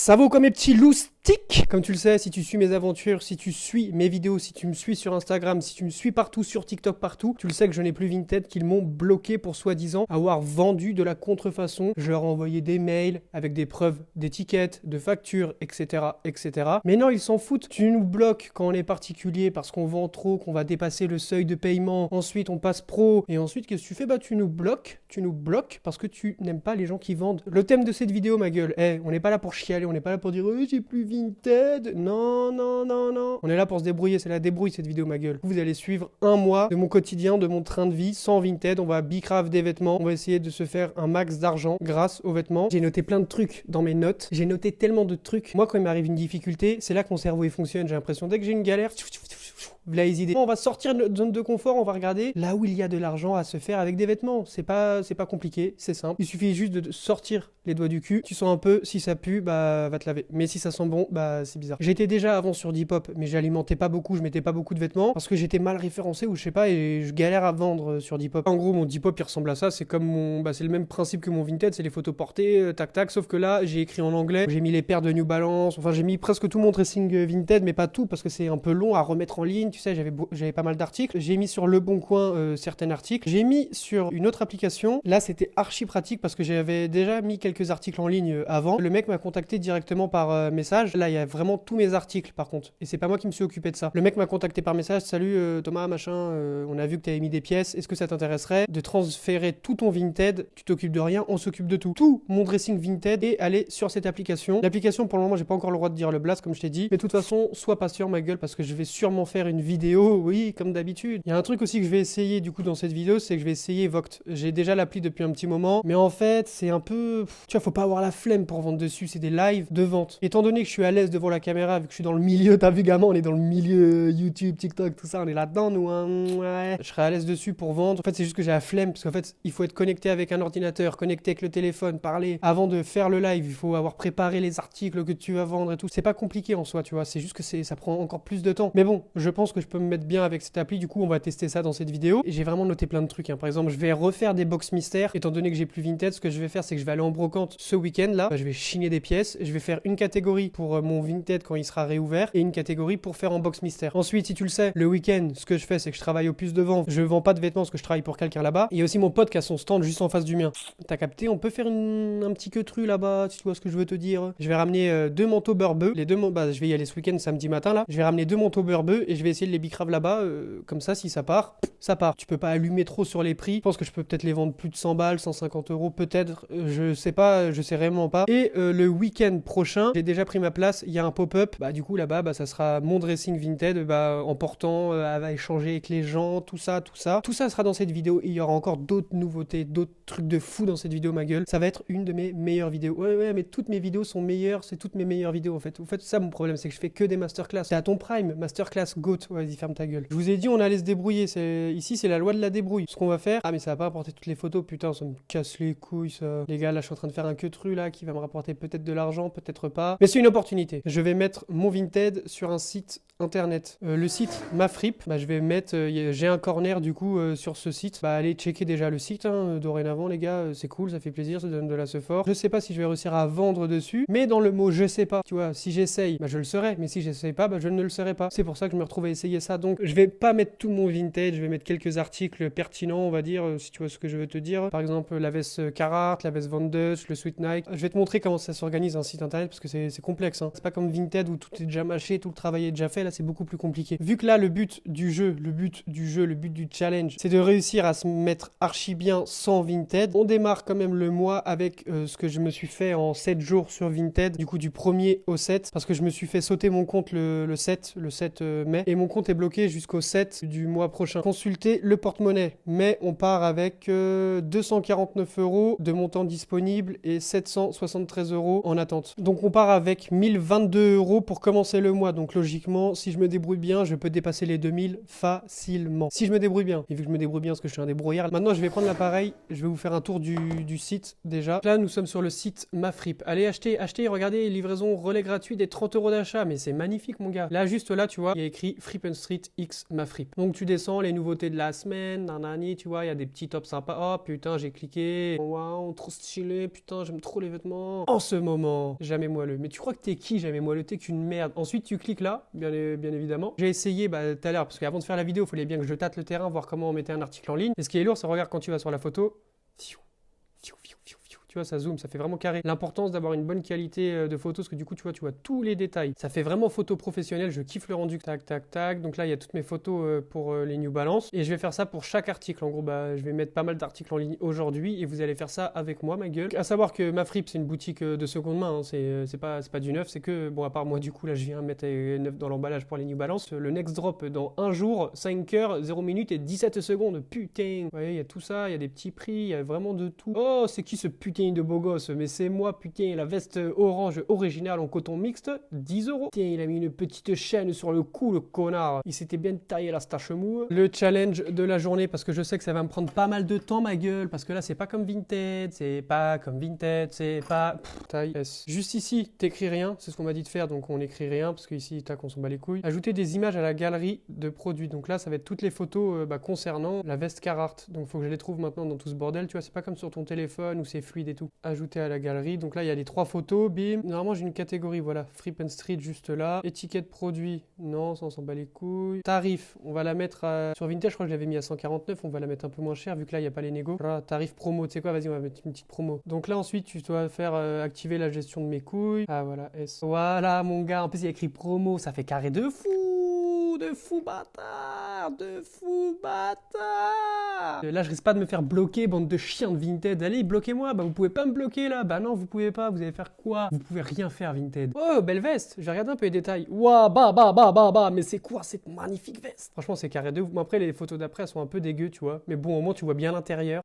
Ça vaut comme mes petits loustiques. Comme tu le sais, si tu suis mes aventures, si tu suis mes vidéos, si tu me suis sur Instagram, si tu me suis partout sur TikTok, partout, tu le sais que je n'ai plus Vinted, qu'ils m'ont bloqué pour soi-disant avoir vendu de la contrefaçon. Je leur ai envoyé des mails avec des preuves d'étiquettes, de factures, etc., etc. Mais non, ils s'en foutent. Tu nous bloques quand on est particulier parce qu'on vend trop, qu'on va dépasser le seuil de paiement. Ensuite, on passe pro. Et ensuite, qu'est-ce que tu fais? Bah, tu nous bloques. Tu nous bloques parce que tu n'aimes pas les gens qui vendent. Le thème de cette vidéo, ma gueule, on n'est pas là pour chialer, on n'est pas là pour dire j'ai plus Vinted. Non, non, non, non. On est là pour se débrouiller, c'est la débrouille cette vidéo, ma gueule. Vous allez suivre un mois de mon quotidien, de mon train de vie sans Vinted. On va bicrave des vêtements. On va essayer de se faire un max d'argent grâce aux vêtements. J'ai noté plein de trucs dans mes notes. J'ai noté tellement de trucs. Moi, quand il m'arrive une difficulté, c'est là que mon cerveau il fonctionne. J'ai l'impression dès que j'ai une galère, voilà les idées. On va sortir de notre zone de confort, on va regarder là où il y a de l'argent à se faire avec des vêtements. C'est pas compliqué, c'est simple. Il suffit juste de sortir les doigts du cul. Tu sens un peu, si ça pue, bah va te laver. Mais si ça sent bon, bah c'est bizarre. J'étais déjà avant sur Depop, mais j'alimentais pas beaucoup, je mettais pas beaucoup de vêtements parce que j'étais mal référencé ou je sais pas et je galère à vendre sur Depop. En gros, mon Depop il ressemble à ça, c'est comme c'est le même principe que mon Vinted, c'est les photos portées, tac tac, sauf que là j'ai écrit en anglais, j'ai mis les paires de New Balance, enfin j'ai mis presque tout mon dressing Vinted, mais pas tout parce que c'est un peu long à remettre en ligne. Tu sais, j'avais pas mal d'articles. J'ai mis sur Le Bon Coin certains articles. J'ai mis sur une autre application. Là, c'était archi pratique parce que j'avais déjà mis quelques articles en ligne avant. Le mec m'a contacté directement par message. Là, il y a vraiment tous mes articles par contre. Et c'est pas moi qui me suis occupé de ça. Le mec m'a contacté par message. Salut Thomas, machin. On a vu que tu avais mis des pièces. Est-ce que ça t'intéresserait de transférer tout ton Vinted? Tu t'occupes de rien, on s'occupe de tout. Tout mon dressing Vinted est allé sur cette application. L'application, pour le moment, j'ai pas encore le droit de dire le blast comme je t'ai dit. Mais de toute façon, sois patient, ma gueule, parce que je vais sûrement faire une vidéo. Oui, comme d'habitude. Il y a un truc aussi que je vais essayer du coup dans cette vidéo, c'est que je vais essayer Voct. J'ai déjà l'appli depuis un petit moment, mais en fait, c'est un peu... Tu vois, faut pas avoir la flemme pour vendre dessus, c'est des lives de vente. Étant donné que je suis à l'aise devant la caméra, vu que je suis dans le milieu, t'as vu gamin, on est dans le milieu YouTube, TikTok, tout ça, on est là-dedans, nous, hein. Ouais. Je serai à l'aise dessus pour vendre. En fait, c'est juste que j'ai la flemme, parce qu'en fait, il faut être connecté avec un ordinateur, connecté avec le téléphone, parler. Avant de faire le live, il faut avoir préparé les articles que tu vas vendre et tout. C'est pas compliqué en soi, tu vois, c'est juste que ça prend encore plus de temps. Mais bon, je pense que je peux me mettre bien avec cette appli, du coup on va tester ça dans cette vidéo. Et j'ai vraiment noté plein de trucs, hein. Par exemple, je vais refaire des box mystères, étant donné que j'ai plus Vinted. Ce que je vais faire, c'est que je vais aller en brocante ce week-end là, je vais chiner des pièces, je vais faire une catégorie pour mon Vinted quand il sera réouvert et une catégorie pour faire en box mystère. Ensuite, si tu le sais, le week-end, ce que je fais, c'est que je travaille au puce de vente. Je vends pas de vêtements parce que je travaille pour quelqu'un là-bas. Il y a aussi mon pote qui a son stand juste en face du mien. T'as capté? On peut faire un petit queutru là-bas, si tu vois ce que je veux te dire. Je vais ramener deux manteaux beurre-bœuf. Les deux je vais y aller ce week-end samedi matin là. Je vais ramener deux manteaux beurre-bœuf et je vais essayer de les bicrave là-bas. Comme ça, si ça part, ça part. Tu peux pas allumer trop sur les prix. Je pense que je peux peut-être les vendre plus de 100 balles, 150 euros, peut-être. Je sais pas, je sais vraiment pas. Et le week-end prochain, j'ai déjà pris ma place. Il y a un pop-up. Du coup, là-bas, ça sera mon dressing Vinted, en portant, à échanger avec les gens, tout ça, tout ça. Tout ça sera dans cette vidéo. Et il y aura encore d'autres nouveautés, d'autres trucs de fou dans cette vidéo, ma gueule. Ça va être une de mes meilleures vidéos. Ouais, mais toutes mes vidéos sont meilleures. C'est toutes mes meilleures vidéos, en fait. En fait, ça, mon problème, c'est que je fais que des masterclass. C'est à ton prime, masterclass, goat. Ouais, vas-y, ferme ta gueule. Je vous ai dit, on allait se débrouiller. Ici, c'est la loi de la débrouille. Ce qu'on va faire... Ah, mais ça va pas apporter toutes les photos. Putain, ça me casse les couilles, ça. Les gars, là, je suis en train de faire un queutru, là, qui va me rapporter peut-être de l'argent, peut-être pas. Mais c'est une opportunité. Je vais mettre mon Vinted sur un site internet. Le site Mafrip, je vais mettre... j'ai un corner, du coup, sur ce site. Allez checker déjà le site, hein. Dorénavant, les gars, c'est cool, ça fait plaisir, ça donne de la sephore. Je sais pas si je vais réussir à vendre dessus, mais dans le mot je sais pas, tu vois, si j'essaye, je le serai. Mais si j'essaye pas, je ne le serai pas. C'est pour ça que je me retrouve à essayer ça. Donc, je vais pas mettre tout mon Vinted, je vais mettre quelques articles pertinents, on va dire, si tu vois ce que je veux te dire. Par exemple, la veste Carhartt, la veste Van Dutch, le Sweet Nike. Je vais te montrer comment ça s'organise un site internet parce que c'est complexe, hein. C'est pas comme Vinted où tout est déjà mâché, tout le travail est déjà fait. Là, c'est beaucoup plus compliqué. Vu que là, le but du challenge, c'est de réussir à se mettre archi bien sans Vinted. On démarre quand même le mois avec ce que je me suis fait en 7 jours sur Vinted, du coup du 1er au 7, parce que je me suis fait sauter mon compte le 7 mai, et mon compte est bloqué jusqu'au 7 du mois prochain. Consultez le porte-monnaie, mais on part avec 249 euros de montant disponible et 773 euros en attente. Donc on part avec 1022 euros pour commencer le mois, donc logiquement, si je me débrouille bien, je peux dépasser les 2000 facilement. Si je me débrouille bien, et vu que je me débrouille bien parce que je suis un débrouillard, maintenant je vais prendre l'appareil, je vais vous faire un tour du site déjà. Là, nous sommes sur le site Mafrip. Allez, achetez, regardez, livraison, relais gratuit des 30 euros d'achat, mais c'est magnifique, mon gars. Là, juste là, tu vois, il y a écrit free Fripp & Street X Mafrip. Donc tu descends, les nouveautés de la semaine, nanani, tu vois, il y a des petits tops sympas. Oh putain, j'ai cliqué. Waouh, trop stylé, putain, j'aime trop les vêtements. En ce moment, jamais moelleux. Mais tu crois que t'es qui, jamais moelleux? T'es qu'une merde. Ensuite, tu cliques là, bien évidemment. J'ai essayé tout à l'heure, parce qu'avant de faire la vidéo, il fallait bien que je tâte le terrain, voir comment on mettait un article en ligne. Et ce qui est lourd, c'est regarde quand tu vas sur la photo. Tu vois, ça zoome, ça fait vraiment carré. L'importance d'avoir une bonne qualité de photo, parce que du coup, tu vois tous les détails. Ça fait vraiment photo professionnelle, je kiffe le rendu. Tac, tac, tac. Donc là, il y a toutes mes photos pour les New Balance. Et je vais faire ça pour chaque article. En gros, je vais mettre pas mal d'articles en ligne aujourd'hui et vous allez faire ça avec moi, ma gueule. À savoir que Mafrip, c'est une boutique de seconde main. Hein. C'est pas du neuf, c'est que, bon, à part moi, du coup, là, je viens mettre neuf dans l'emballage pour les New Balance. Le next drop dans 1 jour, 5 heures, 0 minutes et 17 secondes. Putain. Vous voyez, il y a tout ça, il y a des petits prix, il y a vraiment de tout. Oh, c'est qui ce putain de beau gosse? Mais c'est moi, putain, la veste orange originale en coton mixte, 10 euros. Tiens, il a mis une petite chaîne sur le cou, le connard. Il s'était bien taillé la stache mou. Le challenge de la journée, parce que je sais que ça va me prendre pas mal de temps, ma gueule, parce que là, c'est pas comme Vinted, c'est pas... Taille S. Juste ici, t'écris rien, c'est ce qu'on m'a dit de faire, donc on écrit rien, parce qu'ici, tac, on s'en bat les couilles. Ajouter des images à la galerie de produits. Donc là, ça va être toutes les photos concernant la veste Carhartt. Donc faut que je les trouve maintenant dans tout ce bordel, tu vois, c'est pas comme sur ton téléphone où c'est fluide et tout. Ajouter à la galerie. Donc là, il y a les 3 photos. Bim. Normalement, j'ai une catégorie. Voilà. Fripp & Street juste là. Étiquette produit. Non, ça on s'en bat les couilles. Tarif. On va la mettre sur Vintage. Je crois que je l'avais mis à 149. On va la mettre un peu moins cher vu que là, il n'y a pas les négos. Tarif promo. Tu sais quoi? Vas-y, on va mettre une petite promo. Donc là, ensuite, tu dois faire activer la gestion de mes couilles. Ah, voilà. S. Voilà, mon gars. En plus, il y a écrit promo. Ça fait carré de fou. De fou bâtard. De fou bâtard. Là, je risque pas de me faire bloquer, bande de chiens de Vinted. Allez, bloquez-moi. Vous pouvez pas me bloquer là. Non, vous pouvez pas. Vous allez faire quoi? Vous pouvez rien faire, Vinted. Oh, belle veste. Je vais regarder un peu les détails. Waouh, mais c'est quoi cette magnifique veste? Franchement, c'est carré de ouf. Bon, après, les photos d'après, elles sont un peu dégueu, tu vois. Mais bon, au moins, tu vois bien l'intérieur.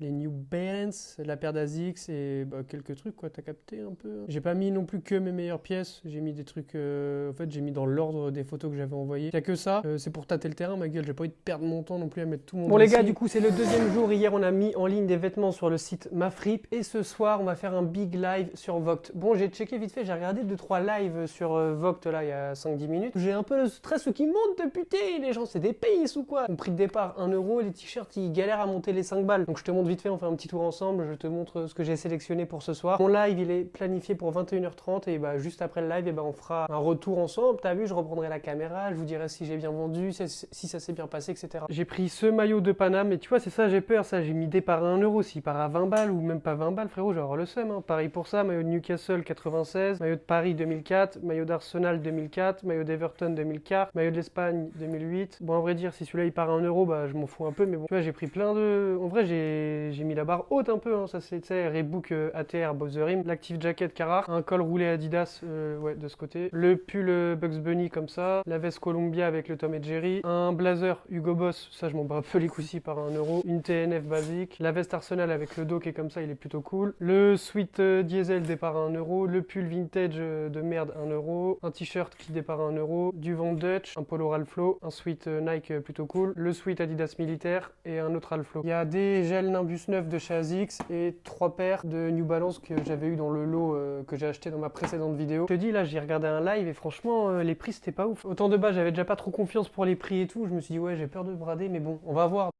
Les New Balance, la paire d'Asics et quelques trucs quoi, t'as capté un peu. J'ai pas mis non plus que mes meilleures pièces, j'ai mis des trucs, en fait j'ai mis dans l'ordre des photos que j'avais envoyées. Y'a que ça, c'est pour tâter le terrain ma gueule, j'ai pas envie de perdre mon temps non plus à mettre tout mon... Bon les gars, du coup c'est le deuxième jour, hier on a mis en ligne des vêtements sur le site Mafrip et ce soir on va faire un big live sur Vogt. Bon j'ai checké vite fait, j'ai regardé 2-3 lives sur Vogt là il y a 5-10 minutes. J'ai un peu le stress qui monte de putain, les gens c'est des pays ou quoi. Mon prix de départ 1 euro, les t-shirts ils galèrent à monter les 5 balles. Donc je te montre vite fait, on fait un petit tour ensemble, je te montre ce que j'ai sélectionné pour ce soir. Mon live il est planifié pour 21h30 et juste après le live on fera un retour ensemble. T'as vu, je reprendrai la caméra, je vous dirai si j'ai bien vendu, si ça s'est bien passé, etc. J'ai pris ce maillot de Paname et tu vois c'est ça, j'ai peur, ça j'ai mis départ à 1 euro, s'il part à 20 balles ou même pas 20 balles frérot, j'aurai le seum hein. Pareil pour ça, maillot de Newcastle 96, maillot de Paris 2004, maillot d'Arsenal 2004, maillot d'Everton 2004, maillot de l'Espagne 2008. Bon, en vrai dire, si celui-là il part à 1 euro, je m'en fous un peu, mais bon, tu vois, j'ai pris plein de... En vrai, j'ai mis la barre haute un peu, hein. Ça c'est, tu sais, Reebok ATR Bob the Rim, l'active jacket Carhartt, un col roulé Adidas, ouais, de ce côté, le pull Bugs Bunny comme ça, la veste Columbia avec le Tom et Jerry, un blazer Hugo Boss, ça je m'en bats un peu les couilles par 1 euro, une TNF basique, la veste Arsenal avec le dos qui est comme ça, il est plutôt cool, le sweat diesel départ à 1 euro, le pull vintage de merde 1 euro, un t-shirt qui départ à 1 euro, du Van Dutch, un polo Ralph Lauren, un sweat Nike plutôt cool, le sweat Adidas militaire et un autre Ralph Lauren. Il y a des gels Nimbus 9 de chez ASICS et 3 paires de New Balance que j'avais eu dans le lot que j'ai acheté dans ma précédente vidéo. Je te dis là, j'ai regardé un live et franchement les prix c'était pas ouf. Autant de base j'avais déjà pas trop confiance pour les prix et tout, je me suis dit ouais j'ai peur de brader mais bon on va voir.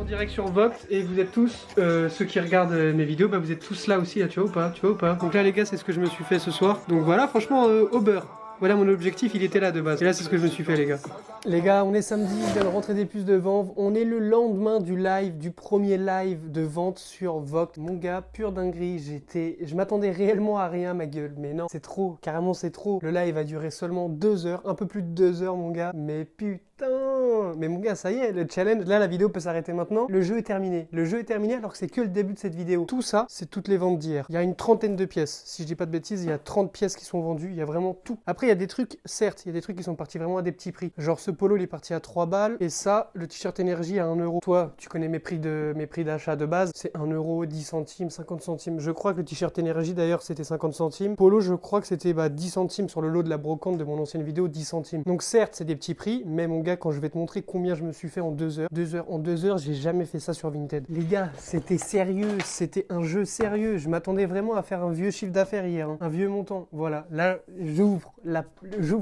Direct sur Vogt et vous êtes tous, ceux qui regardent mes vidéos, vous êtes tous là aussi, là, tu vois ou pas? Donc là les gars c'est ce que je me suis fait ce soir. Donc voilà franchement au beurre. Voilà mon objectif, il était là de base. Et là c'est ce que je me suis fait les gars. Les gars, on est samedi, je viens de rentrer des puces de vente. On est le lendemain du live, du premier live de vente sur Vogt. Mon gars, pure dinguerie, je m'attendais réellement à rien ma gueule. Mais non, c'est trop, carrément c'est trop. Le live a duré seulement 2 heures, un peu plus de 2 heures mon gars. Mais putain, Mais mon gars, ça y est, le challenge, là la vidéo peut s'arrêter maintenant. Le jeu est terminé. Le jeu est terminé alors que c'est que le début de cette vidéo. Tout ça, c'est toutes les ventes d'hier. Il y a une trentaine de pièces. Si je dis pas de bêtises, il y a 30 pièces qui sont vendues. Il y a vraiment tout. Après, il y a des trucs, certes, il y a des trucs qui sont partis vraiment à des petits prix. Genre ce polo, il est parti à 3 balles. Et ça, le t-shirt énergie à 1 euro. Toi, tu connais mes prix d'achat de base. C'est 1 euro, 10 centimes, 50 centimes. Je crois que le t-shirt énergie d'ailleurs, c'était 50 centimes. Polo, je crois que c'était 10 centimes sur le lot de la brocante de mon ancienne vidéo, 10 centimes. Donc certes, c'est des petits prix, mais mon gars, quand je vais te montrer combien je me suis fait en 2 heures, en 2 heures, j'ai jamais fait ça sur Vinted. Les gars, c'était sérieux, c'était un jeu sérieux. Je m'attendais vraiment à faire un vieux chiffre d'affaires hier, hein. Un vieux montant. Voilà, là, j'ouvre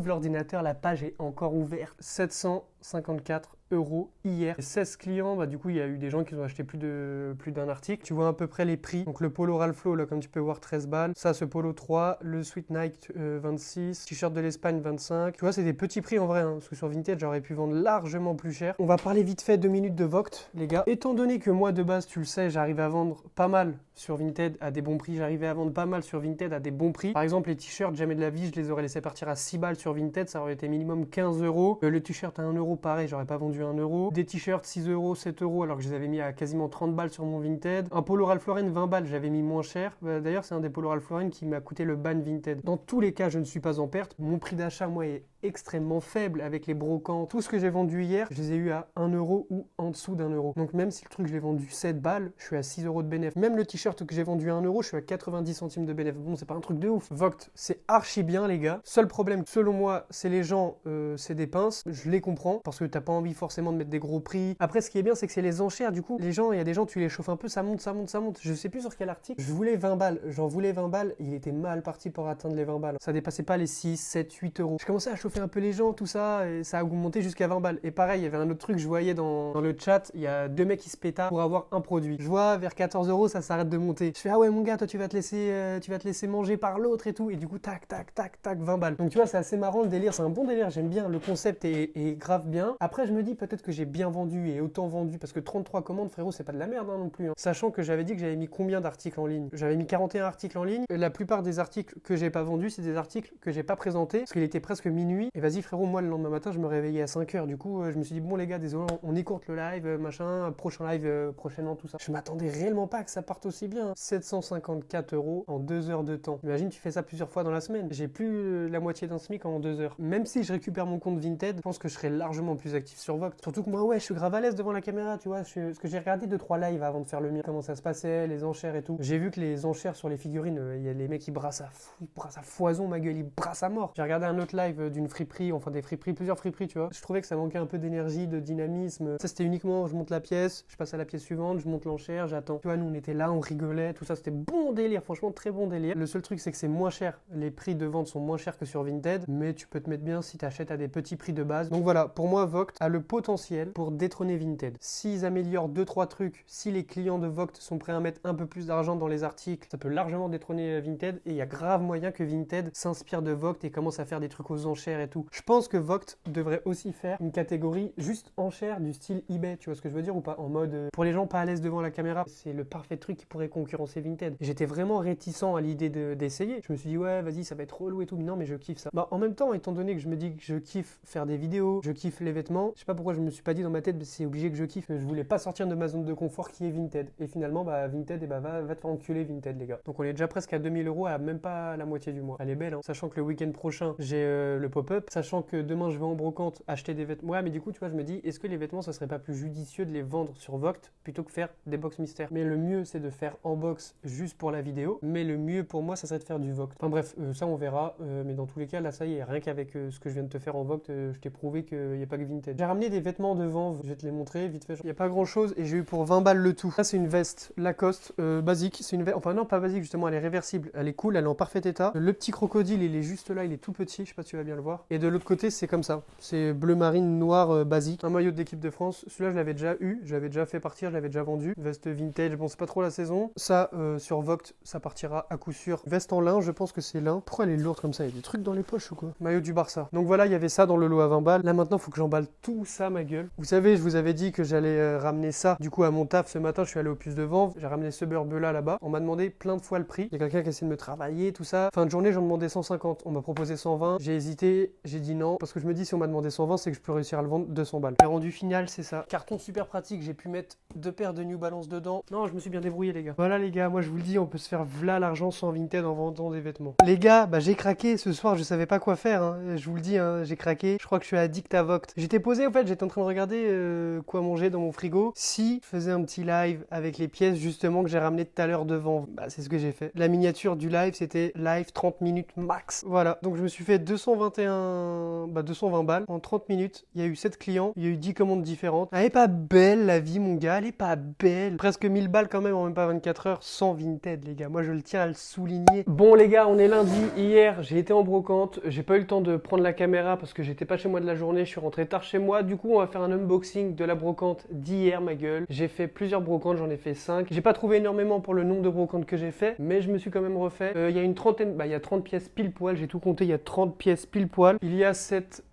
l'ordinateur, la page est encore ouverte. 754 € hier. 16 clients, bah du coup il y a eu des gens qui ont acheté plus d'un article. Tu vois à peu près les prix. Donc le polo Ralph Lauren, là comme tu peux voir 13 balles. Ça ce polo 3, le Sweet Nike 26, t-shirt de l'Espagne 25. Tu vois c'est des petits prix en vrai, hein, parce que sur Vinted j'aurais pu vendre largement plus cher. On va parler vite fait 2 minutes de Vogt les gars. Étant donné que moi de base tu le sais, j'arrive à vendre pas mal sur Vinted à des bons prix. J'arrivais à vendre pas mal sur Vinted à des bons prix. Par exemple les t-shirts jamais de la vie, je les aurais laissé partir à 6 balles sur Vinted, ça aurait été minimum 15 €. Le t-shirt à 1 euro pareil, j'aurais pas vendu 1 euro. Des t-shirts 6 €, 7 € alors que je les avais mis à quasiment 30 balles sur mon Vinted. Un polo Ralph Lauren 20 balles, j'avais mis moins cher. D'ailleurs, c'est un des polos Ralph Lauren qui m'a coûté le ban Vinted. Dans tous les cas, je ne suis pas en perte. Mon prix d'achat, moi, est extrêmement faible avec les brocantes. Tout ce que j'ai vendu hier, je les ai eu à 1 euro ou en dessous d'1 euro. Donc même si le truc, je l'ai vendu 7 balles, je suis à 6 € de bénéfice. Même le t-shirt que j'ai vendu à 1 euro, je suis à 90 centimes de bénéfice. Bon, c'est pas un truc de ouf. Vogt, c'est archi bien, les gars. Seul problème, selon moi, c'est les gens, c'est des pinces. Je les comprends parce que t'as pas envie forcément de mettre des gros prix. Après, ce qui est bien, c'est que c'est les enchères. Du coup, les gens, il y a des gens, tu les chauffes un peu, ça monte, ça monte, ça monte. Je sais plus sur quel article. Je voulais 20 balles. J'en voulais 20 balles. Il était mal parti pour atteindre les 20 balles. Ça dépassait pas les 6, 7, 8 euros. Je commençais à chauffer un peu les gens, tout ça, et ça a augmenté jusqu'à 20 balles. Et pareil, il y avait un autre truc, je voyais dans le chat, il y a 2 mecs qui se pétaient pour avoir un produit. Je vois vers 14 euros, ça s'arrête de monter. Je fais, ah ouais, mon gars, toi, tu vas te laisser manger par l'autre et tout. Et du coup, tac, tac, tac, tac, 20 balles. Donc tu vois, c'est assez marrant le délire. C'est un bon délire. J'aime bien. Le concept est grave bien. Après, je me dis peut-être que j'ai bien vendu et autant vendu parce que 33 commandes, frérot, c'est pas de la merde hein, non plus. Hein. Sachant que j'avais dit que j'avais mis combien d'articles en ligne? J'avais mis 41 articles en ligne. La plupart des articles que j'ai pas vendus, c'est des articles que j'ai pas présentés parce qu'il était presque minuit. Et vas-y, frérot, moi le lendemain matin, je me réveillais à 5 heures. Du coup, je me suis dit, bon, les gars, désolé, on écourte le live, machin, prochain live prochainement, tout ça. Je m'attendais réellement pas que ça parte aussi bien. 754 € en 2 heures de temps. Imagine, tu fais ça plusieurs fois dans la semaine. J'ai plus la moitié d'un SMIC en 2 heures. Même si je récupère mon compte Vinted, je pense que je serais largement plus actif sur Vogt. Surtout que moi, ouais, je suis grave à l'aise devant la caméra, tu vois. Parce que j'ai regardé 2-3 lives avant de faire le mien, comment ça se passait, les enchères et tout. J'ai vu que les enchères sur les figurines, il y a les mecs qui brassent à foison, ma gueule, ils brassent à mort. J'ai regardé un autre live d'une friperie, enfin des friperies, plusieurs friperies, tu vois. Je trouvais que ça manquait un peu d'énergie, de dynamisme. Ça, c'était uniquement, je monte la pièce, je passe à la pièce suivante, je monte l'enchère, j'attends. Tu vois, nous, on était là, on rigolait, tout ça, c'était bon délire, franchement, très bon délire. Le seul truc, c'est que c'est moins cher. Les prix de vente sont moins chers que sur Vinted, mais tu peux te mettre bien si tu achètes à des petits prix de base. Donc voilà, pour moi, Vogt a le potentiel pour détrôner Vinted. S'ils améliorent 2-3 trucs, si les clients de Vogt sont prêts à mettre un peu plus d'argent dans les articles, ça peut largement détrôner Vinted et il y a grave moyen que Vinted s'inspire de Vogt et commence à faire des trucs aux enchères et tout. Je pense que Vogt devrait aussi faire une catégorie juste enchères du style eBay, tu vois ce que je veux dire ou pas? En mode, pour les gens pas à l'aise devant la caméra, c'est le parfait truc qui pourrait concurrencer Vinted. J'étais vraiment réticent à l'idée d'essayer. Je me suis dit, ouais, vas-y, ça va être relou et tout, mais non, mais je kiffe ça. Bah, en même temps, étant donné que je me dis que je kiffe faire des vidéos, je kiffe les vêtements, je sais pas pourquoi je me suis pas dit dans ma tête, c'est obligé que je kiffe, mais je voulais pas sortir de ma zone de confort qui est Vinted. Et finalement, bah, Vinted, et bah, va te faire enculer Vinted, les gars. Donc, on est déjà presque à 2000 € à même pas la moitié du mois. Elle est belle, hein. Sachant que le week-end prochain, j'ai le pop-up, sachant que demain, je vais en brocante acheter des vêtements. Ouais, mais du coup, tu vois, je me dis, est-ce que les vêtements, ça serait pas plus judicieux de les vendre sur Vogt plutôt que faire des box mystères? Mais le mieux, c'est de faire en box juste pour la vidéo. Mais le mieux pour moi, ça serait de faire du Vogt. Enfin bref, ça on verra. Mais dans tous les cas, là, ça y est, rien qu'avec ce que je viens de te faire en Vogt, je t'ai prouvé qu'il n'y a pas que Vinted. J'ai ramené des vêtements devant, je vais te les montrer vite fait. Il n'y a pas grand chose et j'ai eu pour 20 balles le tout. Ça, c'est une veste Lacoste basique. C'est une veste, enfin non, pas basique, justement, elle est réversible. Elle est cool, elle est en parfait état. Le petit crocodile, il est juste là, il est tout petit. Je sais pas si tu vas bien le voir. Et de l'autre côté, c'est comme ça. C'est bleu marine noir basique. Un maillot de l'équipe de France. Celui-là, je l'avais déjà eu. Je l'avais déjà fait partir, je l'avais déjà vendu. Veste vintage, bon, c'est pas trop la saison. Ça, sur Vogt, ça partira à coup sûr. Veste en lin, je pense que c'est lin. Pourquoi elle est lourde comme ça? Il y a des trucs dans les poches ou quoi? Maillot du Barça. Donc voilà, il y avait ça dans le lot à 20 balles. Là maintenant, faut que j'emballe tout ça, ma gueule. Vous savez, je vous avais dit que j'allais ramener ça. Du coup, à mon taf ce matin, je suis allé au puce de vente. J'ai ramené ce beurre-là là-bas. On m'a demandé plein de fois le prix. Il y a quelqu'un qui essaie de me travailler, tout ça. Fin de journée, j'en demandais 150. On m'a proposé 120. J'ai hésité négocié, j'ai dit non, parce que je me dis si on m'a demandé 120, c'est que je peux réussir à le vendre 200 balles. Le rendu final, c'est ça. Carton super pratique, j'ai pu mettre 2 paires de New Balance dedans. Non, je me suis bien débrouillé les gars. Voilà les gars, moi je vous le dis, on peut se faire v'là l'argent sans Vinted en vendant des vêtements. Les gars, bah j'ai craqué ce soir, je savais pas quoi faire, hein. Je vous le dis, hein, j'ai craqué. Je crois que je suis addict à Vogt. J'étais posé en fait, j'étais en train de regarder quoi manger dans mon frigo. Si je faisais un petit live avec les pièces justement que j'ai ramené tout à l'heure devant, bah c'est ce que j'ai fait. La miniature du live, c'était live 30 minutes max. Voilà, donc je me suis fait 220 balles en 30 minutes. Il y a eu 7 clients, il y a eu 10 commandes différentes. Elle est pas belle la vie mon gars, elle est pas belle. Presque 1000 balles quand même en même pas 24 heures sans Vinted les gars. Moi je le tiens à le souligner. Bon les gars, on est lundi. Hier j'ai été en brocante. J'ai pas eu le temps de prendre la caméra parce que j'étais pas chez moi de la journée. Je suis rentré tard chez moi. Du coup on va faire un unboxing de la brocante d'hier ma gueule. J'ai fait plusieurs brocantes, j'en ai fait 5. J'ai pas trouvé énormément pour le nombre de brocantes que j'ai fait, mais je me suis quand même refait. Il y a une trentaine, il y a 30 pièces pile poil. J'ai tout compté, il y a 30 pièces pile poil. Il y a cette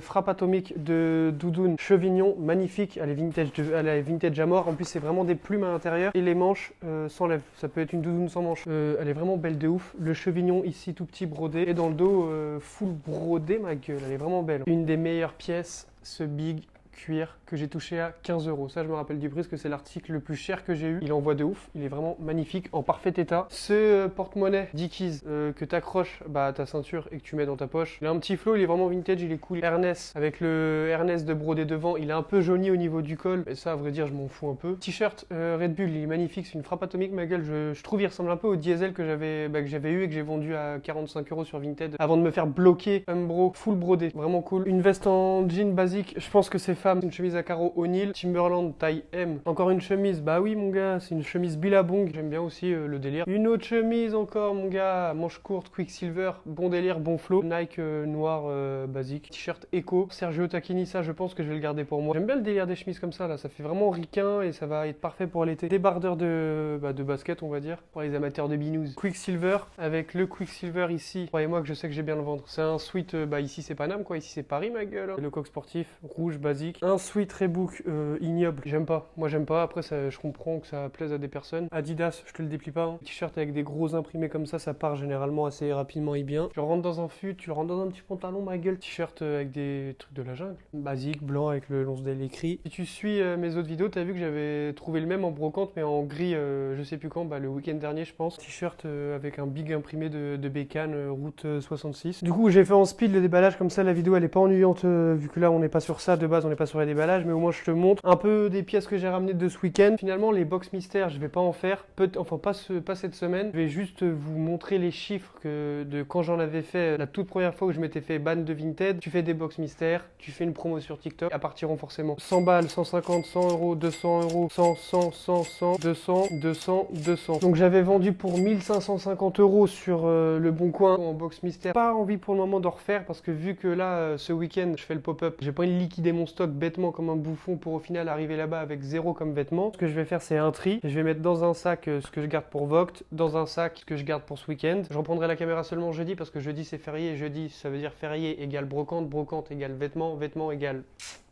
frappe atomique de doudoune chevignon, magnifique, elle est vintage à mort. En plus c'est vraiment des plumes à l'intérieur et les manches s'enlèvent, ça peut être une doudoune sans manches. Elle est vraiment belle de ouf, le chevignon ici tout petit brodé et dans le dos full brodé ma gueule, elle est vraiment belle. Une des meilleures pièces, ce big cuir que j'ai touché à 15 €. Ça je me rappelle du prix parce que c'est l'article le plus cher que j'ai eu. Il envoie de ouf, il est vraiment magnifique, en parfait état. Ce porte-monnaie Dickies que tu accroches à ta ceinture et que tu mets dans ta poche. Il a un petit flow, il est vraiment vintage, il est cool. Ernest avec le Ernest de brodé devant, il est un peu jauni au niveau du col. Et ça à vrai dire je m'en fous un peu. T-shirt Red Bull, il est magnifique, c'est une frappe atomique ma gueule. Je trouve il ressemble un peu au diesel que j'avais eu et que j'ai vendu à 45 € sur Vinted avant de me faire bloquer. Umbro, full brodé, vraiment cool. Une veste en jean basique, je pense que c'est femme. Une chemise à carreaux O'Neill, Timberland taille M. Encore une chemise, bah oui mon gars, c'est une chemise Billabong. J'aime bien aussi le délire. Une autre chemise encore mon gars, manche courte, Quicksilver, bon délire, bon flow. Nike noir basique. T-shirt Echo, Sergio Tacchini, ça je pense que je vais le garder pour moi. J'aime bien le délire des chemises comme ça là, ça fait vraiment ricain et ça va être parfait pour l'été. Débardeur de basket on va dire, pour les amateurs de binous. Quicksilver, avec le Quicksilver ici. Croyez-moi que je sais que j'ai bien le vendre. C'est un sweat, ici c'est Paname quoi, ici c'est Paris ma gueule. Le coq sportif, rouge basique. Un sweat Reebok ignoble, j'aime pas. Moi j'aime pas, après ça, je comprends que ça plaise à des personnes. Adidas, je te le déplie pas. Hein. T-shirt avec des gros imprimés comme ça part généralement assez rapidement et bien. Tu rentres dans un fut, tu rentres dans un petit pantalon ma gueule. T-shirt avec des trucs de la jungle. Basique, blanc avec le Lonsdale écrit. Si tu suis mes autres vidéos, t'as vu que j'avais trouvé le même en brocante mais en gris, je sais plus quand, le week-end dernier je pense. T-shirt avec un big imprimé de Bécane, route 66. Du coup j'ai fait en speed le déballage comme ça, la vidéo elle est pas ennuyante vu que là on n'est pas sur ça, de base on n'est pas sur les déballages. Mais au moins je te montre un peu des pièces que j'ai ramenées de ce week-end. Finalement les box mystères je vais pas en faire, pas cette semaine. Je vais juste vous montrer les chiffres de quand j'en avais fait la toute première fois où je m'étais fait ban de Vinted. Tu fais des box mystères, tu fais une promo sur TikTok, à partiront forcément 100 balles, 150, 100 €, 200 €, 100, 100, 100, 100, 200, 200, 200. Donc j'avais vendu pour 1550 € sur le Bon Coin en box mystère. Pas envie pour le moment d'en refaire parce que vu que là ce week-end je fais le pop-up, j'ai pas envie de liquider mon stock bêtement comme un bouffon pour au final arriver là-bas avec 0 comme vêtements. Ce que je vais faire c'est un tri et je vais mettre dans un sac ce que je garde pour Vogt, dans un sac ce que je garde pour ce week-end. Je reprendrai la caméra seulement jeudi parce que jeudi c'est férié et jeudi ça veut dire férié égale brocante, brocante égale vêtements, vêtements égale...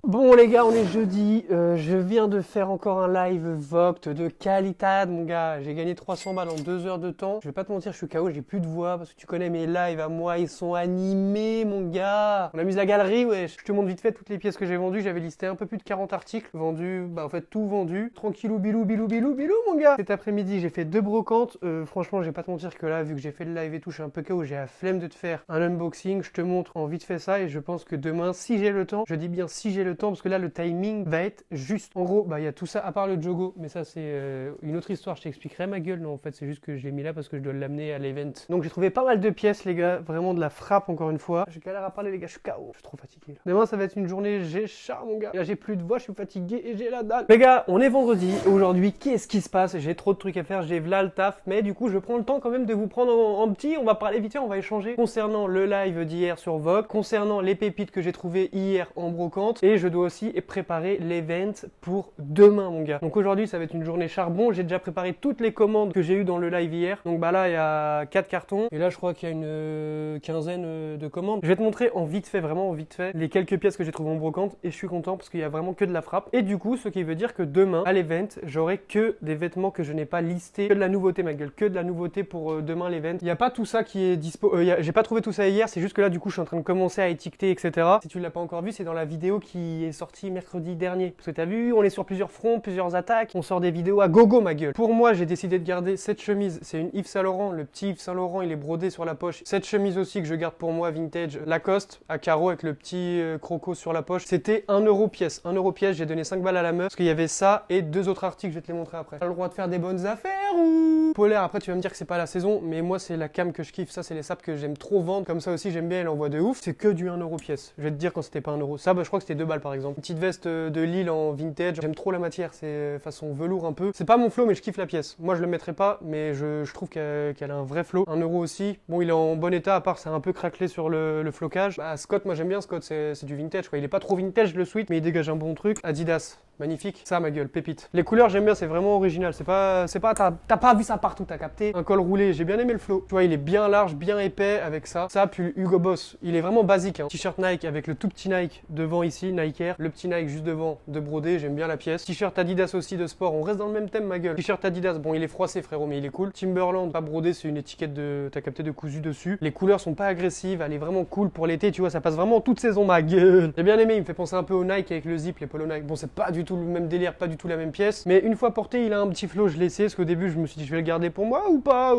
Bon les gars, on est jeudi, je viens de faire encore un live Vogt de qualité mon gars, j'ai gagné 300 balles en 2 heures de temps. Je vais pas te mentir, je suis KO, j'ai plus de voix parce que tu connais mes lives à moi, ils sont animés mon gars. On amuse la galerie, wesh. Je te montre vite fait toutes les pièces que j'ai vendues, j'avais listé un peu plus de 40 articles vendus, en fait tout vendu. Tranquillou bilou bilou bilou bilou mon gars. Cet après-midi j'ai fait 2 brocantes, franchement je vais pas te mentir que là vu que j'ai fait le live et tout, je suis un peu KO, j'ai la flemme de te faire un unboxing, je te montre en vite fait ça et je pense que demain si j'ai le temps, je dis bien si j'ai le temps parce que là le timing va être juste. En gros, il y a tout ça à part le Jogo, mais ça c'est une autre histoire, je t'expliquerai ma gueule. Non, en fait, c'est juste que je l'ai mis là parce que je dois l'amener à l'event. Donc j'ai trouvé pas mal de pièces les gars, vraiment de la frappe encore une fois. J'ai galère à parler les gars, je suis KO, je suis trop fatigué là. Demain ça va être une journée G-char mon gars. Là j'ai plus de voix, je suis fatigué et j'ai la dalle. Les gars, on est vendredi et aujourd'hui, qu'est-ce qui se passe? J'ai trop de trucs à faire, j'ai v'là le taf, mais du coup je prends le temps quand même de vous prendre en petit. On va parler vite fait, on va échanger concernant le live d'hier sur Vogue, concernant les pépites que j'ai trouvées hier en brocante et et je dois aussi préparer l'event pour demain mon gars. Donc aujourd'hui ça va être une journée charbon, j'ai déjà préparé toutes les commandes que j'ai eues dans le live hier. Donc bah là il y a 4 cartons et là je crois qu'il y a une quinzaine de commandes. Je vais te montrer en vite fait, vraiment en vite fait, les quelques pièces que j'ai trouvées en brocante et je suis content parce qu'il y a vraiment que de la frappe. Et du coup ce qui veut dire que demain à l'event j'aurai que des vêtements que je n'ai pas listés, que de la nouveauté ma gueule, que de la nouveauté pour demain l'event. Il n'y a pas tout ça qui est dispo, j'ai pas trouvé tout ça hier, c'est juste que là du coup je suis en train de commencer à étiqueter etc. Si tu l'as pas encore vu, c'est dans la vidéo qui est sortie mercredi dernier. Parce que t'as vu, on est sur plusieurs fronts, plusieurs attaques, on sort des vidéos à gogo ma gueule. Pour moi, j'ai décidé de garder cette chemise, c'est une Yves Saint Laurent, le petit Yves Saint Laurent, il est brodé sur la poche. Cette chemise aussi que je garde pour moi, vintage, Lacoste, à carreaux avec le petit croco sur la poche. C'était 1€ pièce. 1€ pièce, j'ai donné 5 balles à la meuf, parce qu'il y avait ça et 2 autres articles, je vais te les montrer après. T'as le droit de faire des bonnes affaires ou... Polaire, après tu vas me dire que c'est pas la saison, mais moi c'est la cam que je kiffe, ça c'est les sapes que j'aime trop vendre, comme ça aussi j'aime bien, elle envoie de ouf. C'est que du 1€ pièce. Je vais te dire quand c'était pas 1€. Ça, bah, je crois que c'était 2 balles par exemple. Une petite veste de Lille en vintage. J'aime trop la matière, c'est façon velours un peu. C'est pas mon flow, mais je kiffe la pièce. Moi, je le mettrai pas, mais je trouve qu'elle a un vrai flow. 1€ aussi. Bon, il est en bon état, à part c'est un peu craquelé sur le flocage. Bah, Scott, moi j'aime bien Scott, c'est du vintage quoi. Il est pas trop vintage le sweat, mais il dégage un bon truc. Adidas. Magnifique, ça ma gueule, pépite. Les couleurs j'aime bien, c'est vraiment original, t'as pas vu ça partout, t'as capté. Un col roulé, j'ai bien aimé le flow. Tu vois, il est bien large, bien épais avec ça. Ça, puis le Hugo Boss, il est vraiment basique. Hein. T-shirt Nike avec le tout petit Nike devant ici, Nike Air. Le petit Nike juste devant, de brodé, j'aime bien la pièce. T-shirt Adidas aussi de sport, on reste dans le même thème ma gueule. T-shirt Adidas, bon il est froissé frérot, mais il est cool. Timberland, pas brodé, c'est une étiquette de, t'as capté, de cousu dessus. Les couleurs sont pas agressives, elle est vraiment cool pour l'été, tu vois, ça passe vraiment toute saison ma gueule. J'ai bien aimé, il me fait penser un peu au Nike avec le zip, les polo Nike. Bon, c'est pas du tout le même délire, pas du tout la même pièce, mais une fois porté il a un petit flow, je l'ai essayé parce qu'au début je me suis dit je vais le garder pour moi ou pas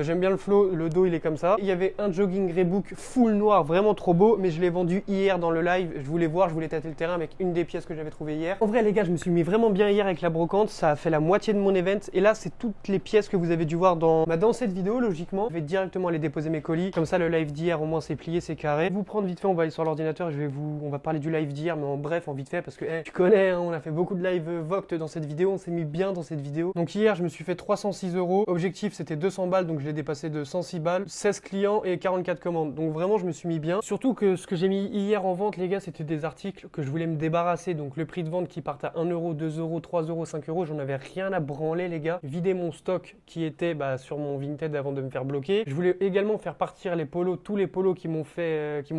j'aime bien le flow, le dos il est comme ça. Il y avait un jogging Reebok full noir, vraiment trop beau, mais je l'ai vendu hier dans le live, je voulais voir, je voulais tâter le terrain avec une des pièces que j'avais trouvées hier. En vrai les gars, je me suis mis vraiment bien hier avec la brocante, ça a fait la moitié de mon event et là c'est toutes les pièces que vous avez dû voir dans cette vidéo logiquement. Je vais directement aller déposer mes colis, comme ça le live d'hier au moins c'est plié, c'est carré. Vous prendre vite fait, on va aller sur l'ordinateur, on va parler du live d'hier mais en bref, en vite fait parce que tu connais, hein, on a fait beaucoup de live Vogt dans cette vidéo, on s'est mis bien dans cette vidéo. Donc hier je me suis fait 306€, objectif c'était 200 balles donc je l'ai dépassé de 106 balles, 16 clients et 44 commandes. Donc vraiment je me suis mis bien. Surtout que ce que j'ai mis hier en vente les gars, c'était des articles que je voulais me débarrasser. Donc le prix de vente qui part à 1€, 2€, 3€, 5€, j'en avais rien à branler les gars. Vider mon stock qui était sur mon Vinted avant de me faire bloquer. Je voulais également faire partir les polos, tous les polos qui m'ont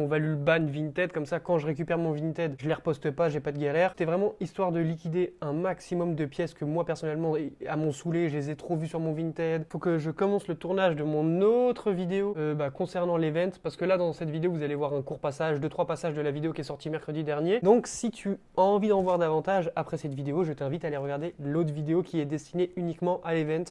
valu le ban Vinted, comme ça quand je récupère mon Vinted, je les reposte pas, j'ai pas de galère. C'était vraiment histoire de liquider un maximum de pièces que moi personnellement à mon saoulé, je les ai trop vues sur mon Vinted. Faut que je commence le tournage de mon autre vidéo concernant l'event, parce que là dans cette vidéo vous allez voir un court passage, 2-3 passages de la vidéo qui est sortie mercredi dernier. Donc si tu as envie d'en voir davantage après cette vidéo, je t'invite à aller regarder l'autre vidéo qui est destinée uniquement à l'event.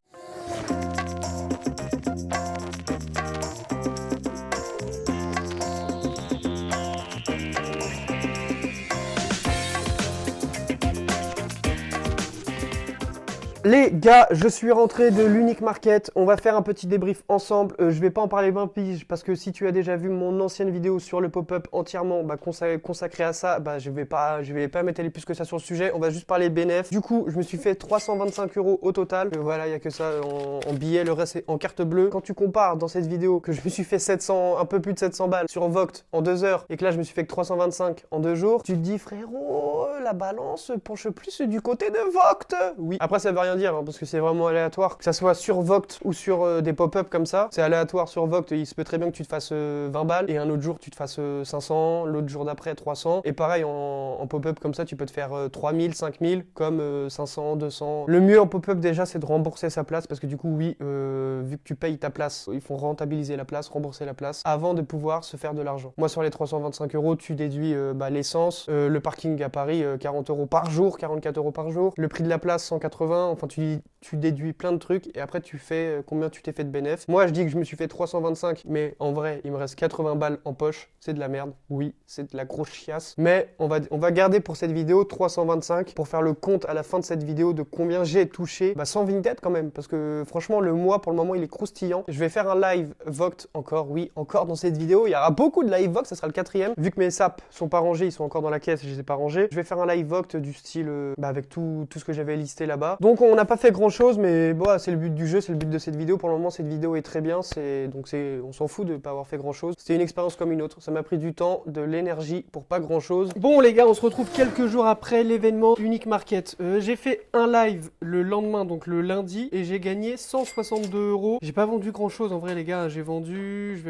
Les gars, je suis rentré de l'Unique Market, on va faire un petit débrief ensemble, je vais pas en parler 20 piges parce que si tu as déjà vu mon ancienne vidéo sur le pop-up entièrement consacrée à ça, je vais pas m'étaler plus que ça sur le sujet, on va juste parler bénéf. Du coup, je me suis fait 325€ au total, voilà, il y a que ça en billets, le reste est en carte bleue. Quand tu compares dans cette vidéo que je me suis fait 700, un peu plus de 700 balles sur Vogt en 2 heures et que là je me suis fait que 325 en 2 jours, tu te dis frérot, la balance penche plus du côté de Vogt. Oui, après ça veut rien dire parce que c'est vraiment aléatoire, que ça soit sur Vogt ou sur des pop-up comme ça, c'est aléatoire. Sur Vogt, il se peut très bien que tu te fasses 20 balles et un autre jour tu te fasses 500, l'autre jour d'après 300 et pareil en pop-up comme ça tu peux te faire 3000, 5000 comme 500, 200. Le mieux en pop-up déjà c'est de rembourser sa place parce que du coup oui, vu que tu payes ta place, il faut rentabiliser la place, rembourser la place avant de pouvoir se faire de l'argent. Moi sur les 325€, tu déduis l'essence, le parking à Paris 40€ par jour, 44€ par jour, le prix de la place 180, enfin tu déduis plein de trucs et après tu fais combien tu t'es fait de bénéf. Moi je dis que je me suis fait 325 mais en vrai il me reste 80 balles en poche, c'est de la merde, oui c'est de la grosse chiasse, mais on va garder pour cette vidéo 325 pour faire le compte à la fin de cette vidéo de combien j'ai touché sans Vinted quand même, parce que franchement le mois pour le moment il est croustillant. Je vais faire un live Vogt encore, oui encore dans cette vidéo, il y aura beaucoup de live Vogt, ça sera le 4e, vu que mes sapes sont pas rangés, ils sont encore dans la caisse et je les ai pas rangés. Je vais faire un live Vogt du style avec tout ce que j'avais listé là-bas. Donc on n'a pas fait grand chose chose, mais bon, c'est le but du jeu, c'est le but de cette vidéo. Pour le moment, cette vidéo est très bien, on s'en fout de ne pas avoir fait grand chose. C'était une expérience comme une autre. Ça m'a pris du temps, de l'énergie pour pas grand chose. Bon les gars, on se retrouve quelques jours après l'événement Unique Market. J'ai fait un live le lendemain, donc le lundi, et j'ai gagné 162 €. J'ai pas vendu grand chose en vrai les gars, j'ai vendu,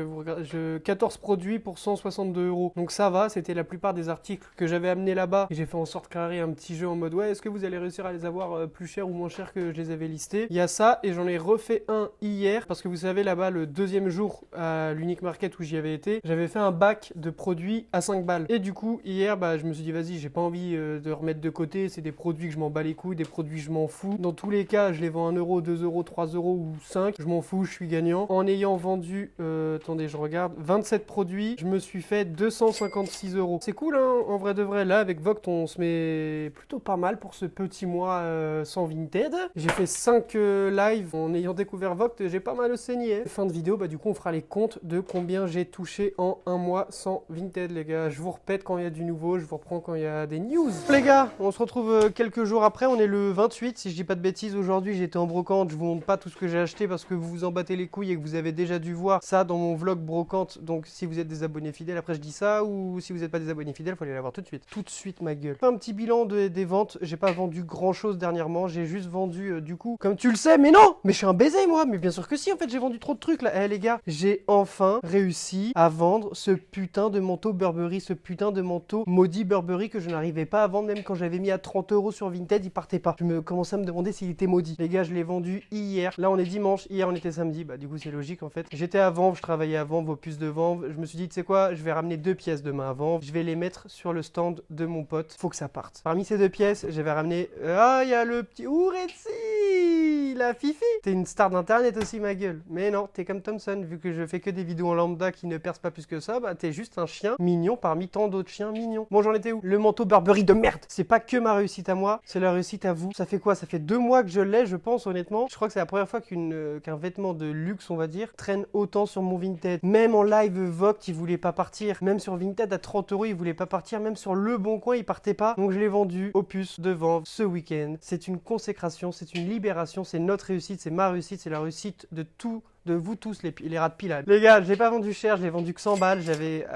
14 produits pour 162 €. Donc ça va, c'était la plupart des articles que j'avais amenés là-bas. Et j'ai fait en sorte de créer un petit jeu en mode ouais, est-ce que vous allez réussir à les avoir plus cher ou moins cher que je les avais listés. Il y a ça, et j'en ai refait un hier, parce que vous savez là-bas, le deuxième jour à l'Unique Market où j'y avais été, j'avais fait un bac de produits à 5 balles. Et du coup, hier, je me suis dit vas-y, j'ai pas envie de remettre de côté, c'est des produits que je m'en bats les couilles, des produits je m'en fous. Dans tous les cas, je les vends 1 €, 2 €, 3 € ou 5, je m'en fous, je suis gagnant. En ayant vendu, attendez, je regarde, 27 produits, je me suis fait 256 €. C'est cool, hein, en vrai de vrai. Là, avec Vogt, on se met plutôt pas mal pour ce petit mois sans Vinted. J'ai fait 5 lives en ayant découvert Vogt, j'ai pas mal saigné. Fin de vidéo, du coup, on fera les comptes de combien j'ai touché en un mois sans Vinted, les gars. Je vous répète quand il y a du nouveau, je vous reprends quand il y a des news. Les gars, on se retrouve quelques jours après, on est le 28, si je dis pas de bêtises. Aujourd'hui, j'étais en brocante, je vous montre pas tout ce que j'ai acheté parce que vous vous en battez les couilles et que vous avez déjà dû voir ça dans mon vlog brocante. Donc, si vous êtes des abonnés fidèles, après je dis ça, ou si vous n'êtes pas des abonnés fidèles, il faut aller la voir tout de suite. Tout de suite, ma gueule. Un petit bilan des ventes, j'ai pas vendu grand chose dernièrement, j'ai juste vendu du coup, comme tu le sais, mais non, mais je suis un baiser moi, mais bien sûr que si, en fait j'ai vendu trop de trucs là. Eh les gars, j'ai enfin réussi à vendre ce putain de manteau Burberry, ce putain de manteau maudit Burberry que je n'arrivais pas à vendre, même quand j'avais mis à 30 € sur Vinted, il partait pas. Je me commençais à me demander s'il était maudit. Les gars, je l'ai vendu hier. Là on est dimanche, hier on était samedi, du coup c'est logique en fait. J'étais à Vanves, je travaillais à Vanves, au puces de Vanves. Je me suis dit, tu sais quoi, je vais ramener 2 pièces demain à Vanves, je vais les mettre sur le stand de mon pote. Faut que ça parte. Parmi ces 2 pièces, j'avais ramené, il y a le petit Ouretsi, la Fifi. T'es une star d'internet aussi, ma gueule. Mais non, t'es comme Thompson, vu que je fais que des vidéos en lambda qui ne percent pas plus que ça, t'es juste un chien mignon parmi tant d'autres chiens mignons. Bon, j'en étais où? Le manteau Burberry de merde. C'est pas que ma réussite à moi, c'est la réussite à vous. Ça fait quoi? Ça fait 2 mois que je l'ai, je pense, honnêtement. Je crois que c'est la première fois qu'un vêtement de luxe, on va dire, traîne autant sur mon Vinted. Même en live Vogt, il voulait pas partir. Même sur Vinted à 30 €, il voulait pas partir. Même sur Le Bon Coin, il partait pas. Donc je l'ai vendu au puces de Vanves ce week-end. C'est une consécration, c'est une libération, c'est notre réussite, c'est ma réussite, c'est la réussite de vous tous les rats de pilade. Les gars, je l'ai pas vendu cher, je l'ai vendu que 100 balles.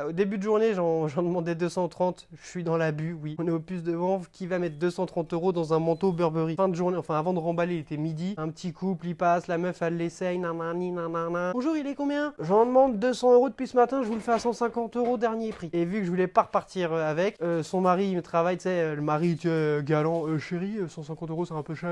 Au début de journée, j'en demandais 230. Je suis dans l'abus, oui. On est au puces de Vanves, qui va mettre 230 € dans un manteau Burberry. Fin de journée, enfin avant de remballer, il était midi. Un petit couple, il passe, la meuf, elle l'essaye, nanani, nanana. Bonjour, il est combien? J'en demande 200 € depuis ce matin, je vous le fais à 150 € dernier prix. Et vu que je voulais pas repartir avec, son mari, il me travaille, tu sais, le mari, tu sais, galant, chérie, 150 € c'est un peu cher.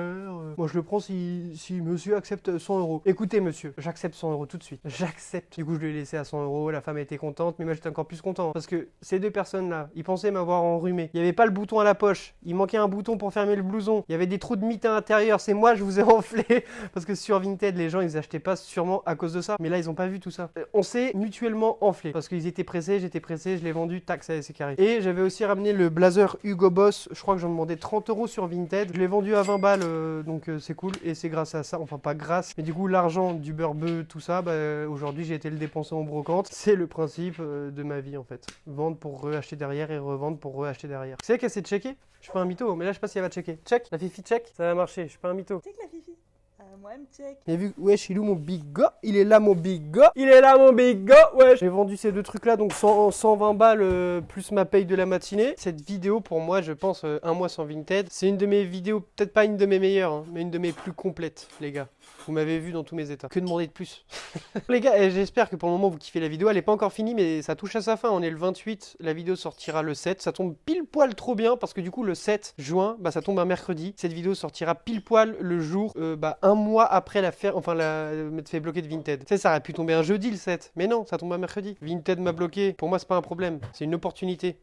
Moi, je le prends si monsieur accepte 100 €. Écoutez, monsieur, j'accepte 100 € tout de suite. J'accepte. Du coup, je lui ai laissé à 100 €. La femme était contente, mais moi, j'étais encore plus content. Parce que ces 2 personnes-là, ils pensaient m'avoir enrhumé. Il n'y avait pas le bouton à la poche. Il manquait un bouton pour fermer le blouson. Il y avait des trous de mythe à l'intérieur. C'est moi, je vous ai enflé. Parce que sur Vinted, les gens, ils achetaient pas sûrement à cause de ça. Mais là, ils ont pas vu tout ça. On s'est mutuellement enflé. Parce qu'ils étaient pressés, j'étais pressé, je l'ai vendu, tac, ça c'est carré. Et j'avais aussi ramené le blazer Hugo Boss. Je crois que j'en demandais 30 € sur Vinted. Je l'ai vendu à 20 balles, donc c'est cool. Et c'est grâce à ça, enfin pas grâce, mais du coup, l'argent du Burbeu, tout ça, aujourd'hui j'ai été le dépenser en brocante. C'est le principe de ma vie en fait. Vendre pour reacheter derrière et revendre pour reacheter derrière. C'est vrai qu'elle s'est checker. Je suis pas un mytho, mais là je sais pas si elle va checker. Check, la Fifi check. Ça va marcher, je suis pas un mytho. Check la Fifi. Moi, elle me check. Et vu, wesh, il est où mon big go? Il est là mon big go. Il est là mon big go, wesh. J'ai vendu ces 2 trucs là, donc 120 balles plus ma paye de la matinée. Cette vidéo pour moi, je pense, un mois sans Vinted, c'est une de mes vidéos, peut-être pas une de mes meilleures, hein, mais une de mes plus complètes, les gars. Vous m'avez vu dans tous mes états. Que demander de plus? Les gars, j'espère que pour le moment vous kiffez la vidéo. Elle n'est pas encore finie, mais ça touche à sa fin. On est le 28, la vidéo sortira le 7. Ça tombe pile poil trop bien parce que du coup le 7 juin, ça tombe un mercredi. Cette vidéo sortira pile poil le jour, un mois après m'être fait bloquer de Vinted. Tu sais, ça aurait pu tomber un jeudi le 7, mais non, ça tombe un mercredi. Vinted m'a bloqué. Pour moi, c'est pas un problème. C'est une opportunité.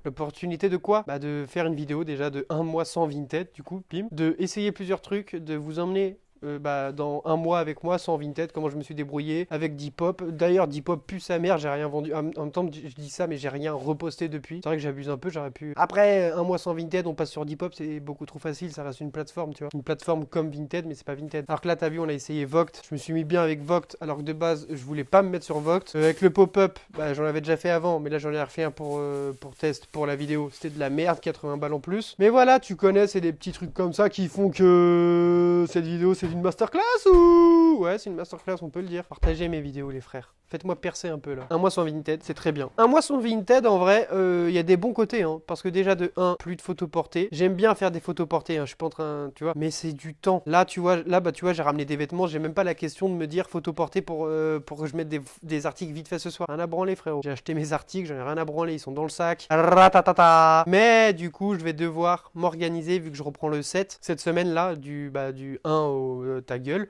L'opportunité de quoi? De faire une vidéo déjà de un mois sans Vinted, du coup, pim. De essayer plusieurs trucs, de vous emmener dans un mois avec moi sans Vinted, comment je me suis débrouillé avec Depop. D'ailleurs, Depop pue sa mère, j'ai rien vendu. En même temps, je dis ça, mais j'ai rien reposté depuis. C'est vrai que j'abuse un peu, j'aurais pu. Après, un mois sans Vinted, on passe sur Depop, c'est beaucoup trop facile, ça reste une plateforme, tu vois. Une plateforme comme Vinted, mais c'est pas Vinted. Alors que là, t'as vu, on a essayé Voct. Je me suis mis bien avec Voct, alors que de base, je voulais pas me mettre sur Voct. Avec le pop-up, j'en avais déjà fait avant, mais là, j'en ai refait un pour test, pour la vidéo. C'était de la merde, 80 balles en plus. Mais voilà, tu connais, c'est des petits trucs comme ça qui font que cette vidéo, c'est une masterclass ou... Ouais, c'est une masterclass, on peut le dire. Partagez mes vidéos, les frères. Faites-moi percer un peu là. Un mois sans Vinted, c'est très bien. Un mois sans Vinted, en vrai, il y a des bons côtés, hein. Parce que déjà, de 1, plus de photos portées. J'aime bien faire des photos portées, hein. Je suis pas en train, tu vois. Mais c'est du temps. Là, tu vois, j'ai ramené des vêtements. J'ai même pas la question de me dire photo portée pour que je mette des articles vite fait ce soir. Rien à branler, frérot. J'ai acheté mes articles, j'en ai rien à branler. Ils sont dans le sac. Ratatata. Mais du coup, je vais devoir m'organiser vu que je reprends le 7 cette semaine-là, du 1 au ta gueule.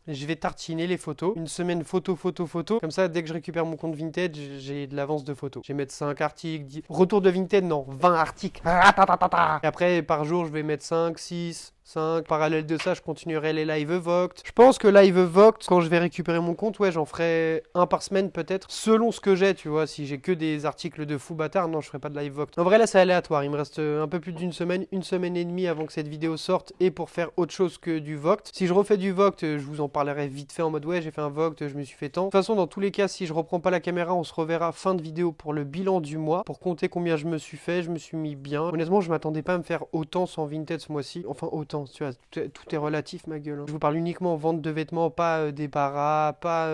Je vais tartiner les photos. Une semaine photo. Comme ça, dès que je récupère mon compte Vinted, j'ai de l'avance de photos. Je vais mettre 5 articles. 10... Retour de Vinted, non. 20 articles. Et après, par jour, je vais mettre 5, 6... 5. Parallèle de ça, je continuerai les live Voct. Je pense que live Voct, quand je vais récupérer mon compte, ouais, j'en ferai un par semaine peut-être, selon ce que j'ai, tu vois. Si j'ai que des articles de fou bâtard, non, je ferai pas de live Voct. En vrai, là, c'est aléatoire. Il me reste un peu plus d'une semaine et demie avant que cette vidéo sorte et pour faire autre chose que du Voct. Si je refais du Voct, je vous en parlerai vite fait en mode ouais, j'ai fait un Voct, je me suis fait tant. De toute façon, dans tous les cas, si je reprends pas la caméra, on se reverra fin de vidéo pour le bilan du mois, pour compter combien je me suis fait. Je me suis mis bien. Honnêtement, je m'attendais pas à me faire autant sans Vinted ce mois-ci. Enfin, autant, tu vois. Tout est relatif, ma gueule. Hein. Je vous parle uniquement vente de vêtements, pas des paras, pas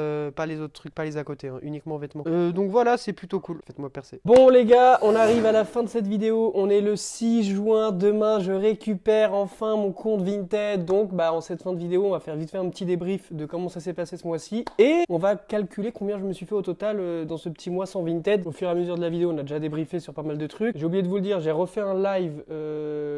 les autres trucs, pas les à côté, hein. Uniquement vêtements. Donc voilà, c'est plutôt cool. Faites-moi percer. Bon les gars, on arrive à la fin de cette vidéo. On est le 6 juin. Demain, je récupère enfin mon compte Vinted. Donc, en cette fin de vidéo, on va faire vite fait un petit débrief de comment ça s'est passé ce mois-ci. Et on va calculer combien je me suis fait au total dans ce petit mois sans Vinted. Au fur et à mesure de la vidéo, on a déjà débriefé sur pas mal de trucs. J'ai oublié de vous le dire, j'ai refait un live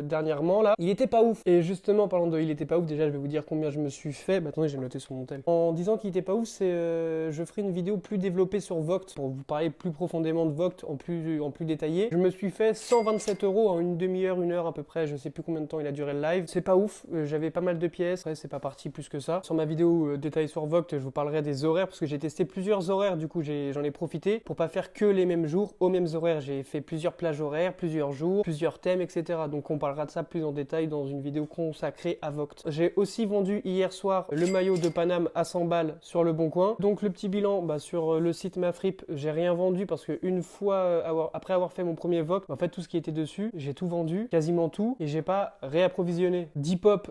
dernièrement là. Il était pas ouf. Et justement, parlant de il était pas ouf, déjà je vais vous dire combien je me suis fait. Attendez, j'ai noté sur mon tel. En disant qu'il était pas ouf, c'est je ferai une vidéo plus développée sur Voct pour vous parler plus profondément de Voct en plus détaillé. Je me suis fait 127 € en une demi-heure, une heure à peu près. Je sais plus combien de temps il a duré le live. C'est pas ouf. J'avais pas mal de pièces. Après, c'est pas parti plus que ça. Sur ma vidéo détaillée sur Voct, je vous parlerai des horaires parce que j'ai testé plusieurs horaires. Du coup, j'en ai profité pour pas faire que les mêmes jours aux mêmes horaires. J'ai fait plusieurs plages horaires, plusieurs jours, plusieurs thèmes, etc. Donc on parlera de ça plus en détail dans une vidéo consacrée à Voct. J'ai aussi vendu hier soir le maillot de Paname à 100 balles sur le Bon Coin. Donc le petit bilan, sur le site Mafrip, j'ai rien vendu parce que une fois après avoir fait mon premier Voct, en fait tout ce qui était dessus, j'ai tout vendu, quasiment tout, et j'ai pas réapprovisionné. Depop,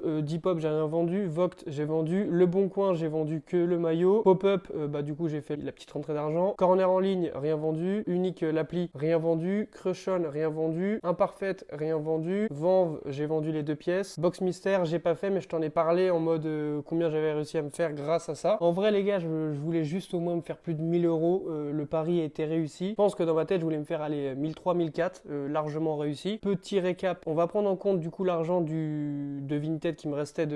j'ai rien vendu. Voct, j'ai vendu. Le Bon Coin, j'ai vendu que le maillot. Pop-up, du coup j'ai fait la petite rentrée d'argent. Corner en ligne, rien vendu. Unique, l'appli, rien vendu. Crushon, rien vendu. Imparfaite, rien vendu. Vanve, j'ai vendu les 2 pièces. Box Mystère, j'ai pas fait, mais je t'en ai parlé en mode combien j'avais réussi à me faire grâce à ça. En vrai les gars, je voulais juste au moins me faire plus de 1000 €. Le pari a été réussi. Je pense que dans ma tête, je voulais me faire aller 1300, 1400, largement réussi. Petit récap, on va prendre en compte du coup l'argent de Vinted qui me restait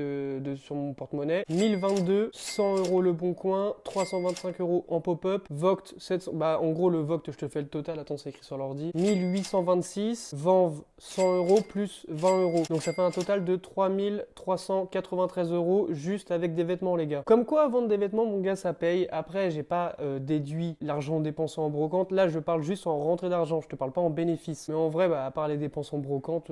sur mon porte-monnaie. 1022, 100 € le Bon Coin, 325 € en pop-up. Voct, 700, en gros le Voct, je te fais le total, attends, c'est écrit sur l'ordi. 1826, Vanve, 100 € plus 20 €. Donc ça fait un total de 3393 € juste avec des vêtements les gars. Comme quoi vendre des vêtements mon gars ça paye. Après j'ai pas déduit l'argent dépensé en brocante. Là je parle juste en rentrée d'argent, je te parle pas en bénéfice. Mais en vrai à part les dépenses en brocante,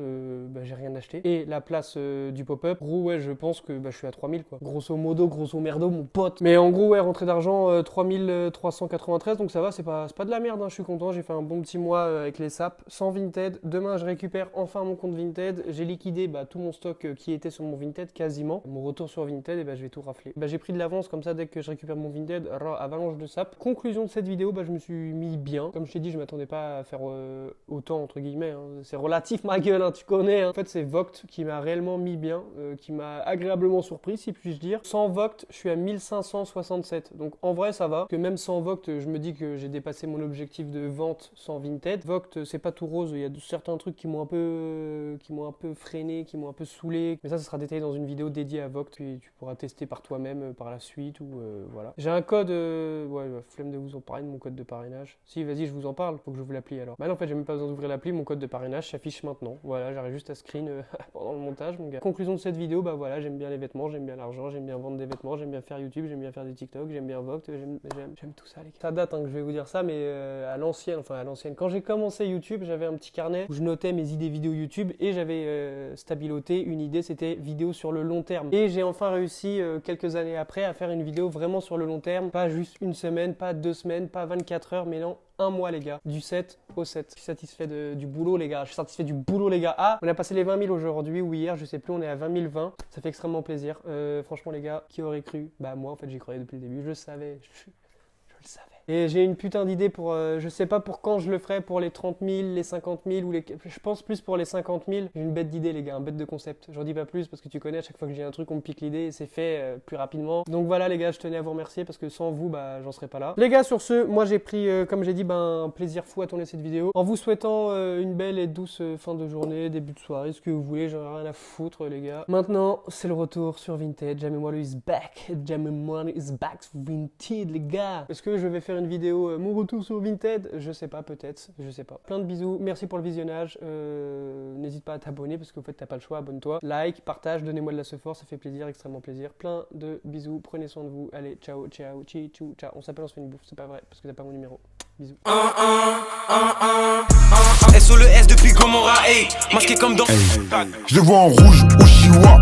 j'ai rien acheté. Et la place du pop-up, gros ouais je pense que je suis à 3000 quoi. Grosso modo, grosso merdo mon pote. Mais en gros ouais rentrée d'argent 3393, donc ça va, c'est pas de la merde hein. Je suis content, j'ai fait un bon petit mois avec les saps sans Vinted. Demain je récupère enfin mon compte Vinted. J'ai liquidé tout mon stock qui était sur mon Vinted quasiment. Mon retour sur Vinted et je vais tout rafler. J'ai pris de l'avance comme ça dès que je récupère mon Vinted, avalanche de sap. Conclusion de cette vidéo, je me suis mis bien. Comme je t'ai dit, je m'attendais pas à faire autant entre guillemets. Hein. C'est relatif ma gueule, hein, tu connais. Hein. En fait c'est Voct qui m'a réellement mis bien, qui m'a agréablement surpris si puis-je dire. Sans Voct, je suis à 1567. Donc en vrai ça va. Que même sans Voct, je me dis que j'ai dépassé mon objectif de vente sans Vinted. Voct c'est pas tout rose, il y a certains trucs qui m'ont un peu freiné, qui m'ont un peu saoulé clés. Mais ça sera détaillé dans une vidéo dédiée à Vogt et tu pourras tester par toi-même par la suite ou voilà. J'ai un code, ouais, flemme de vous en parler de mon code de parrainage. Si, vas-y, je vous en parle, faut que j'ouvre l'appli alors. Bah non, en fait, j'ai même pas besoin d'ouvrir l'appli, mon code de parrainage s'affiche maintenant. Voilà, j'arrive juste à screen pendant le montage, mon gars. Conclusion de cette vidéo, bah voilà, j'aime bien les vêtements, j'aime bien l'argent, j'aime bien vendre des vêtements, j'aime bien faire YouTube, j'aime bien faire des TikTok, j'aime bien Vogt, j'aime tout ça, les gars. Ça date, hein, que je vais vous dire ça, mais à l'ancienne, quand j'ai commencé YouTube, j'avais un petit carnet où je notais mes idées vidéo YouTube et j'avais stabiloté une idée, c'était vidéo sur le long terme. Et j'ai enfin réussi quelques années après à faire une vidéo vraiment sur le long terme, pas juste une semaine, pas 2 semaines, pas 24 heures, mais non, un mois, les gars, du 7 au 7. Je suis satisfait du boulot, les gars. Je suis satisfait du boulot, les gars. Ah, on a passé les 20 000 aujourd'hui ou hier, je sais plus, on est à 20 020. Ça fait extrêmement plaisir. Franchement, les gars, qui aurait cru? Bah, moi, en fait, j'y croyais depuis le début. Je savais. Je le savais. Et j'ai une putain d'idée pour, je sais pas pour quand je le ferai, pour les 30 000, les 50 000 ou les... Je pense plus pour les 50 000. J'ai une bête d'idée, les gars, un bête de concept. J'en dis pas plus parce que tu connais, à chaque fois que j'ai un truc, on me pique l'idée et c'est fait plus rapidement. Donc voilà, les gars, je tenais à vous remercier parce que sans vous, bah, j'en serais pas là. Les gars, sur ce, moi j'ai pris, comme j'ai dit, un plaisir fou à tourner cette vidéo. En vous souhaitant une belle et douce fin de journée, début de soirée, ce que vous voulez, j'en ai rien à foutre, les gars. Maintenant, c'est le retour sur Vinted. Jamie Moilu is back. Jamie Moilu is back sur Vinted, les gars. Est-ce que je vais faire une vidéo mon retour sur Vinted? Je sais pas, peut-être, je sais pas. Plein de bisous, merci pour le visionnage. N'hésite pas à t'abonner parce qu'en fait t'as pas le choix, abonne-toi. Like, partage, donnez-moi de la support, ça fait plaisir, extrêmement plaisir. Plein de bisous, prenez soin de vous. Allez, ciao, ciao, ciao, ciao. On s'appelle, on se fait une bouffe, c'est pas vrai parce que t'as pas mon numéro. Bisous. SO le S depuis Gomorrah, hey, masqué comme dans. Je le vois en rouge au Chihuahua.